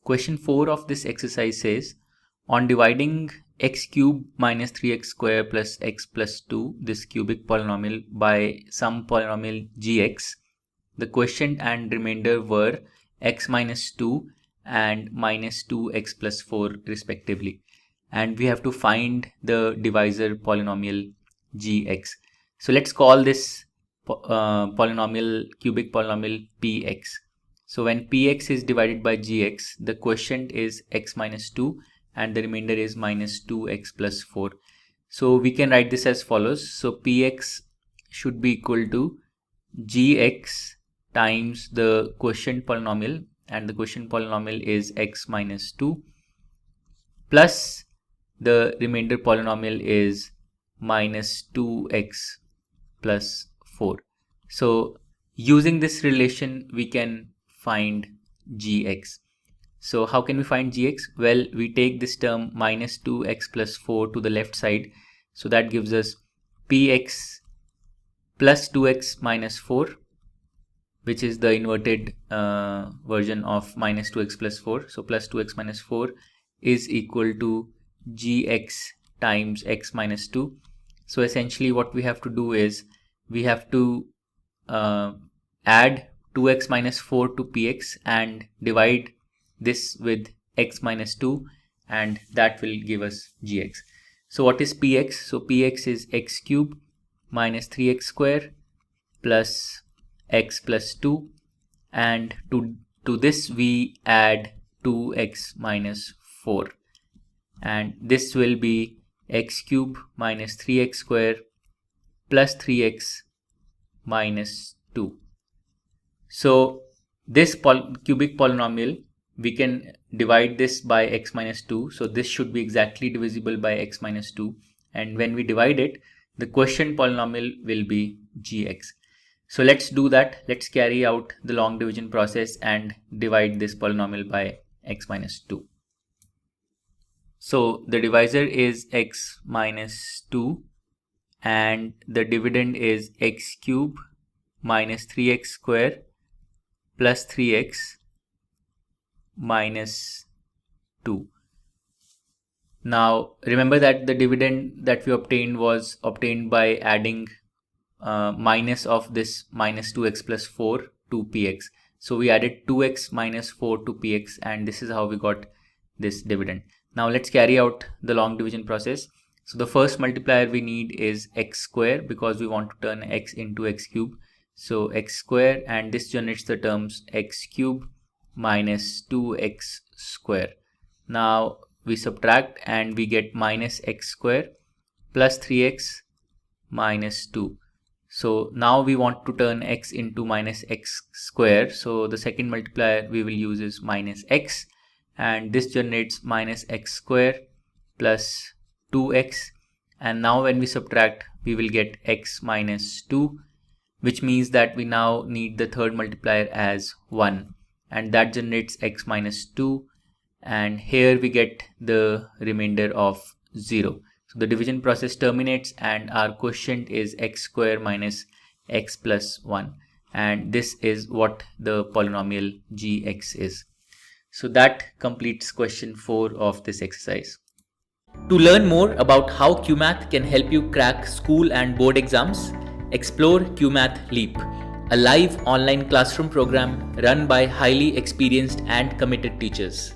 Question 4 of this exercise says, on dividing x cube minus 3x square plus x plus 2, this cubic polynomial, by some polynomial gx, the quotient and remainder were x minus 2 and minus 2x plus 4 respectively. And we have to find the divisor polynomial gx. So let's call this cubic polynomial px. So when px is divided by gx, the quotient is x minus 2 and the remainder is minus 2x plus 4. So we can write this as follows. So px should be equal to gx times the quotient polynomial, and the quotient polynomial is x minus 2, plus the remainder polynomial is minus 2x plus 4. So using this relation we can find gx. So how can we find gx? Well, we take this term minus 2x plus 4 to the left side. So that gives us px plus 2x minus 4, which is the inverted version of minus 2x plus 4. So plus 2x minus 4 is equal to gx times x minus 2. So essentially what we have to do is we have to add 2x minus 4 to px and divide this with x minus 2, and that will give us gx. So what is px? So px is x cube minus 3x square plus x plus 2, and to this we add 2x minus 4, and this will be x cube minus 3x square plus 3x minus 2. So this cubic polynomial, we can divide this by x minus 2. So this should be exactly divisible by x minus 2. And when we divide it, the quotient polynomial will be gx. So let's do that. Let's carry out the long division process and divide this polynomial by x minus 2. So the divisor is x minus 2 and the dividend is x cube minus 3x square plus 3x minus 2. Now remember that the dividend that we obtained was obtained by adding minus of this minus 2x plus 4 to px. So we added 2x minus 4 to px, and this is how we got this dividend. Now let's carry out the long division process. So the first multiplier we need is x square, because we want to turn x into x cube. So x square, and this generates the terms x cube minus 2x square. Now we subtract and we get minus x square plus 3x minus 2. So now we want to turn x into minus x square. So the second multiplier we will use is minus x, and this generates minus x square plus 2x. And now when we subtract, we will get x minus 2, which means that we now need the third multiplier as 1, and that generates x minus 2, and here we get the remainder of 0. So the division process terminates and our quotient is x square minus x plus 1, and this is what the polynomial gx is. So that completes question 4 of this exercise. To learn more about how QMath can help you crack school and board exams, explore QMath Leap, a live online classroom program run by highly experienced and committed teachers.